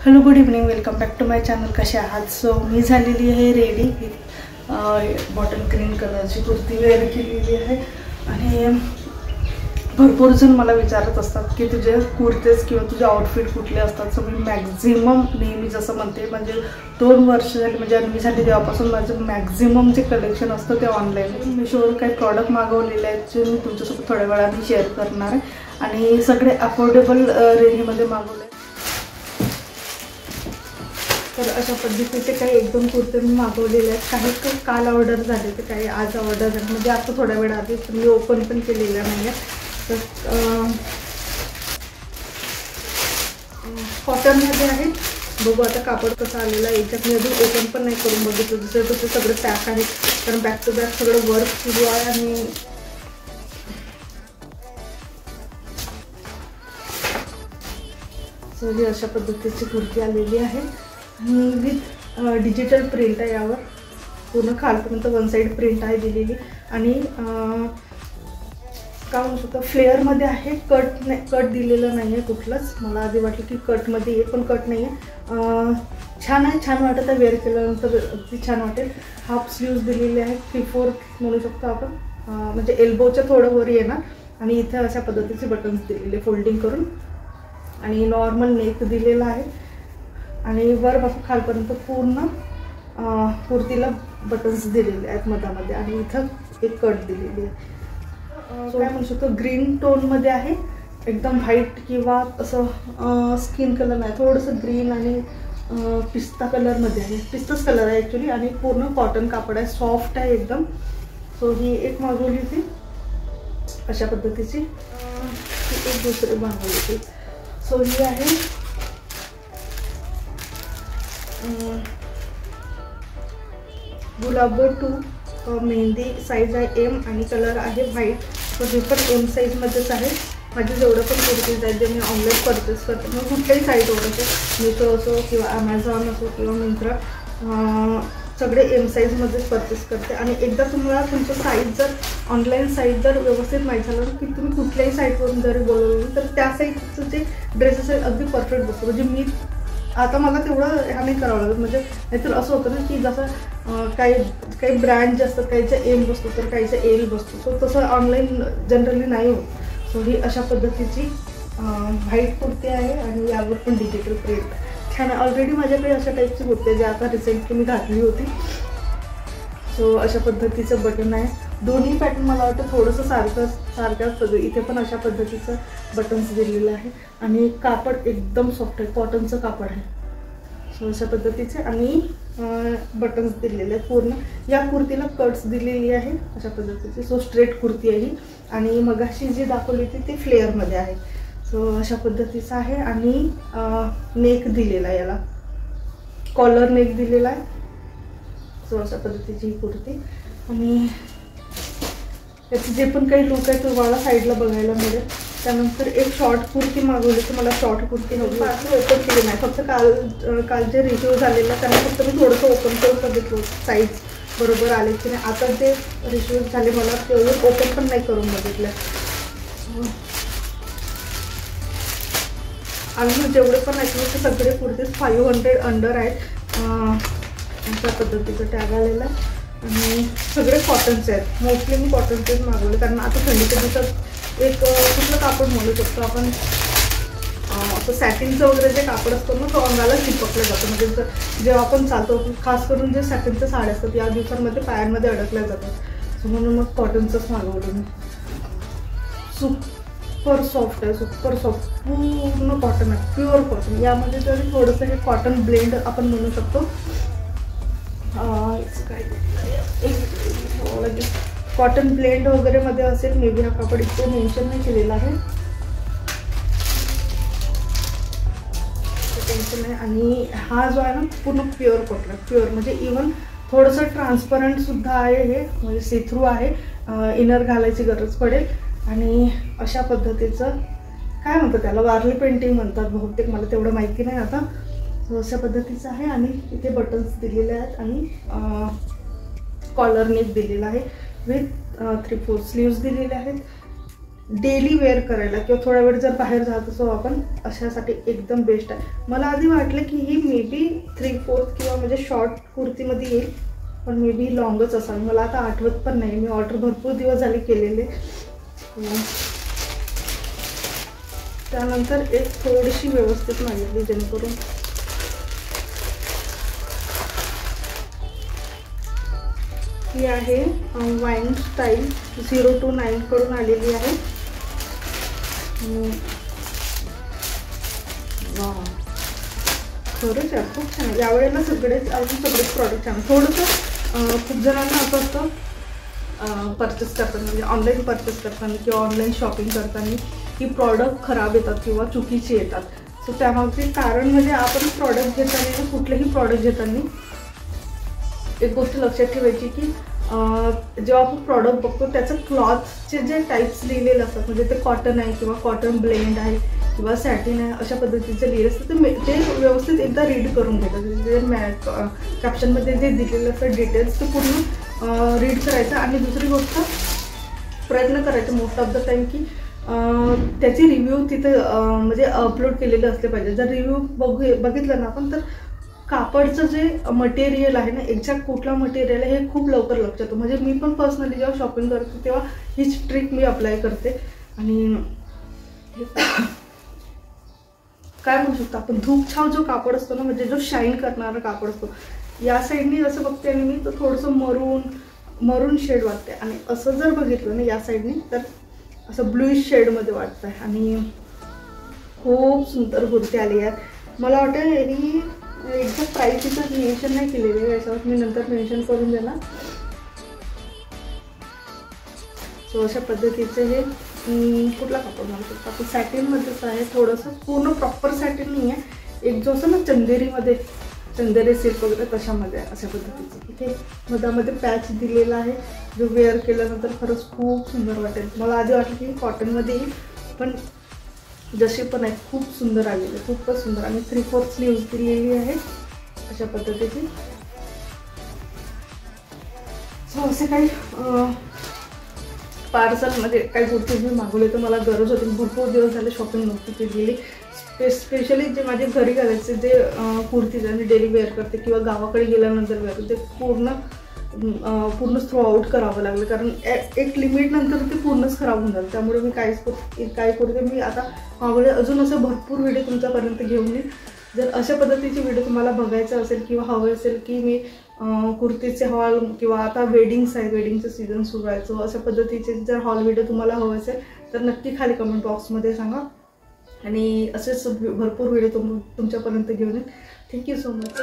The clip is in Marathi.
Hello good evening, welcome back to my channel. कसे आहात? सो मी झालेली आहे रेडी. बॉटल ग्रीन कलरची कुर्ती वेअर केलेली आहे आणि भरपूर जण मला विचारत असतात की तुझे कुर्तेस किंवा तुझे आउटफिट कुठले असतात. सो मी मॅक्झिमम नेहमी जसं म्हणते, म्हणजे 2 वर्ष झाली म्हणजे मी झाली तेव्हापासून माझं मॅक्झिमम जे कलेक्शन असतं ते ऑनलाईन मीशोवर काही प्रॉडक्ट मागवलेले आहेत जे मी तुमच्यासोबत थोड्या वेळाने शेअर करणार आहे आणि सगळे अफोर्डेबल रेंजमध्ये मागवले. तर अशा पद्धतीचे काही 1-2 कुर्ते मी मागवलेले आहेत. काही काल ऑर्डर झाले तर काही आज ऑर्डर झाले, म्हणजे आता थोड्या वेळ आधी मी ओपन पण केलेल्या नाही आहे. तर कॉटनमध्ये आहे. बघू आता कापड कसं आलेलं आहे. याच्यात मी अजून ओपन पण नाही करून बघितलं. दुसरे तसे सगळे पॅक आहे, कारण बॅक टू बॅक सगळं वर्क सुरू आहे. आणि सो ही अशा पद्धतीची कुर्ती आलेली आहे आणि विथ डिजिटल प्रिंट आहे. यावर पूर्ण खालपर्यंत 1 साईड प्रिंट आहे दिलेली आणि काय म्हणू शकतो फ्लेअरमध्ये आहे. कट दिलेलं नाही आहे कुठलंच. मला आधी वाटलं की कटमध्ये आहे, पण कट नाही आहे. छान आहे, छान वाटत आहे. वेअर केल्यानंतर अगदी छान वाटेल. हाफ स्लीव्ज दिलेले आहेत, 3/4 म्हणू शकतो आपण, म्हणजे एल्बोच्या थोडं वर येणार. आणि इथे अशा पद्धतीचे बटन्स दिलेले फोल्डिंग करून आणि नॉर्मल नेक दिलेला आहे आणि वरपासून खालपर्यंत पूर्ण कुर्तीला बटन्स दिलेले आहेत मधामध्ये आणि इथं एक कट दिलेली आहे. काय म्हणू शकतो ग्रीन टोनमध्ये आहे, एकदम व्हाईट किंवा असं स्किन कलर नाही, थोडंसं ग्रीन आणि पिस्ता कलरमध्ये आहे. पिस्ताच कलर आहे ॲक्च्युली आणि पूर्ण कॉटन कापड आहे, सॉफ्ट आहे एकदम. सो ही एक मागवली होती अशा पद्धतीची. एक दुसरी मागवली होती. सो ही आहे गुलाबो 2 मेहंदी. साईज आहे M आणि कलर आहे व्हाईट. तर हे पण M साईजमध्येच आहे. माझे जेवढं पण कुर्तीज आहेत जे मी ऑनलाईन परचेस करते, मग कुठल्याही साईजवर असो, मिशो असो किंवा ॲमेझॉन असो किंवा मिंत्रा, सगळे M साईजमध्येच परचेस करते. आणि एकदा तुम्हाला तुमचं साईज जर ऑनलाईन साईज जर व्यवस्थित माहीत झालं की तुम्ही कुठल्याही साईटवरून जरी बोलवलं तर त्या साईजचं जे ड्रेसेस आहेत अगदी परफेक्ट बसतो. म्हणजे मी आता मला तेवढं ह्या नाही करावं लागत. म्हणजे नाहीतर असं होतं ना की जसं काही ब्रँड जे असतात काहीचा M बसतो तर काहीचा L बसतो. सो तसं ऑनलाईन जनरली नाही होत. सो ही अशा पद्धतीची व्हाईट कुर्ती आहे आणि यावर पण डिजिटल प्रिंट छान आहे. ऑलरेडी माझ्याकडे अशा टाईपची कुर्ती आहे जे आता रिसेंटली मी घातली होती. सो अशा पद्धतीचं बटन आहे. दोन्ही पॅटर्न मला वाटतं थोडंसं सारखंच सगळं. इथे पण अशा पद्धतीचं बटन्स दिलेलं आहे आणि कापड एकदम सॉफ्ट आहे, कॉटनचं कापड आहे. सो अशा पद्धतीचे आणि बटन्स दिलेले आहेत पूर्ण. या कुर्तीला कट्स दिलेली आहे अशा पद्धतीची. सो स्ट्रेट कुर्ती आहे ही आणि मगाशी जी दाखवली होती ती फ्लेअरमध्ये आहे. सो अशा पद्धतीचं आहे आणि नेक दिलेला आहे, याला कॉलर नेक दिलेला आहे. सो अशा पद्धतीची ही कुर्ती आणि त्याचे जे पण काही लुक आहे तो मला साईडला बघायला मिळेल. त्यानंतर एक शॉर्ट कुर्ती मागवली तर मला शॉर्ट कुर्ती हवी. ओपन केली नाही, फक्त काल जे रिव्ह्यू झालेला त्यांना फक्त मी थोडंसं ओपन करून बघितलं साईज बरोबर आले की नाही. आता जे रिव्ह्यू झाले मला तेवढं ओपन पण नाही करून बघितलं. आणि जेवढे पण आहेत ते सगळे कुर्तीज 500 अंडर आहेत. अशा पद्धतीचं टॅग आलेलं आहे आणि सगळे कॉटनचे आहेत. मोस्टली मी कॉटनचेच मागवले, कारण आता थंडीच्या दिवसात एक कुठलं कापड म्हणू शकतो आपण, असं सॅटिनचं वगैरे जे कापड असतं ना तो अंगाला चिपकलं जातं. म्हणजे जेव्हा आपण चालतो, खास करून जे सॅटिनच्या साड्या असतात या दिवसांमध्ये पायांमध्ये अडकल्या जातात. सो म्हणून मग कॉटनचंच मागवलं मी. सुपर सॉफ्ट आहे, सुपर सॉफ्ट, पूर्ण कॉटन आहे, प्युअर कॉटन. यामध्ये तरी थोडंसं हे कॉटन ब्लेंड आपण म्हणू शकतो. कॉटन ब्लेंड वगैरे मध्ये असेल मे बी. हा कापड इतकं मेन्शन नाही केलेलं आहे, टेन्शन नाही. आणि हा जो आहे ना पूर्ण प्युअर कॉटन आहे, प्युअर म्हणजे इवन थोडंसं ट्रान्सपरंट सुद्धा आहे हे, म्हणजे सी थ्रू आहे. इनर घालायची गरज पडेल. आणि अशा पद्धतीचं काय म्हणतात त्याला, वारली पेंटिंग म्हणतात बहुतेक, मला तेवढं माहिती नाही आता. अशा पद्धतीचं आहे आणि इथे बटन्स दिलेले आहेत आणि कॉलर नेक दिलेला आहे विथ 3/4 स्लीव्स दिलेले आहेत. डेली वेअर करायला किंवा थोडा वेळ जर बाहेर जात असो आपण, अशासाठी एकदम बेस्ट आहे. मला आधी वाटलं की ही मे बी 3/4 किंवा म्हणजे शॉर्ट कुर्तीमध्ये येईल, पण मे बी लॉंगच असावी. मला आता आठवत पण नाही, मी ऑर्डर भरपूर दिवस झाले केलेले. त्यानंतर एक थोडीशी व्यवस्थित मागितली, जेणेकरून ही आहे वाईन स्टाईल 029 कडून आलेली आहे. खरंच यार खूप छान आहे. यावेळेला सगळेच प्रॉडक्ट छान. थोडंसं खूप जणांना असं असतं परचेस करताना, म्हणजे ऑनलाईन परचेस करताना किंवा ऑनलाईन शॉपिंग करताना की प्रॉडक्ट खराब येतात किंवा चुकीचे येतात. सो त्यामागचे कारण म्हणजे आपण प्रॉडक्ट घेताना, कुठलेही प्रॉडक्ट घेताना एक गोष्ट लक्षात ठेवायची की जेव्हा आपण प्रॉडक्ट बघतो त्याचं क्लॉथचे जे टाईप्स लिहिलेले असतात, म्हणजे ते कॉटन आहे किंवा कॉटन ब्लेंड आहे किंवा सॅटिन आहे, अशा पद्धतीचं लिहिलं असतं, ते व्यवस्थित एकदा रीड करून घेतात. कॅप्शनमध्ये जे दिलेलं असतं डिटेल्स ते पूर्ण रीड करायचं. आणि दुसरी गोष्ट प्रयत्न करायचा मोस्ट ऑफ द टाईम की त्याची रिव्ह्यू तिथे म्हणजे अपलोड केलेले असले पाहिजे. जर रिव्ह्यू बघितलं ना आपण, तर कापडचं जे मटेरियल आहे ना, एक्झॅक्ट कुठला मटेरियल आहे हे खूप लवकर लक्षात येतं. म्हणजे मी पण पर्सनली जेव्हा शॉपिंग करते तेव्हा हीच ट्रिक मी अप्लाय करते. आणि काय म्हणू शकतो आपण, धूपछाव जो कापड असतो ना, म्हणजे जो शाईन करणारा कापड असतो, या साईडनी असं बघते आणि मी तर थोडंसं मरून शेड वाटते. आणि असं जर बघितलं ना या साईडनी, तर असं ब्लूइश शेडमध्ये वाटतं आहे. आणि खूप सुंदर कुर्ती आली आहे. मला वाटतं ही एक्झॅक्ट प्राईस तिथं मेन्शन नाही केलेली आहे, याच्यावर मी नंतर मेन्शन करून देणार. सो अशा पद्धतीचे हे कुठला कापड म्हणू शकतो आपण, सॅटिनमध्येच आहे. थोडंसं पूर्ण प्रॉपर सॅटिन नाही आहे, एक जो असं ना चंदेरी सिल्क वगैरे तशामध्ये आहे, अशा पद्धतीचं. इथे मधामध्ये पॅच दिलेला आहे, जो वेअर केल्यानंतर खरंच खूप सुंदर वाटेल. मला आधी वाटलं की कॉटनमध्ये येईल, पण जशी पण आहे खूप सुंदर आलेली, खूपच सुंदर. आणि 3/4 स्लीव्ज दिलेली आहे अशा पद्धतीची. सो असे काही पार्सलमध्ये काही कुर्तीज मी मागवले, तर मला गरज होती. भरपूर दिवस झाले शॉपिंग नव्हती केलेली. स्पेशली जे माझे घरी घालायचे जे कुर्तीज आणि डेली वेअर करते किंवा गावाकडे गेल्यानंतर वेअर ते पूर्ण थ्रू आउट करावं लागलं, कारण एक लिमिट नंतर ते पूर्णच खराब होऊन जातं. त्यामुळे मी काय करते, मी आता मागवले. अजून असं भरपूर व्हिडिओ तुमच्यापर्यंत घेऊन येईल. जर अशा पद्धतीचे व्हिडिओ तुम्हाला बघायचं असेल किंवा हवे असेल की मी कुर्तीचे हॉल, किंवा आता वेडिंग्स आहे, वेडिंगचं सीझन सुरू आहे, सो अशा पद्धतीचे जर हॉल व्हिडिओ तुम्हाला हवे असेल तर नक्की खाली कमेंट बॉक्समध्ये सांगा. आणि असेच भरपूर व्हिडिओ तुमच्यापर्यंत घेऊन येईल. Thank you so much.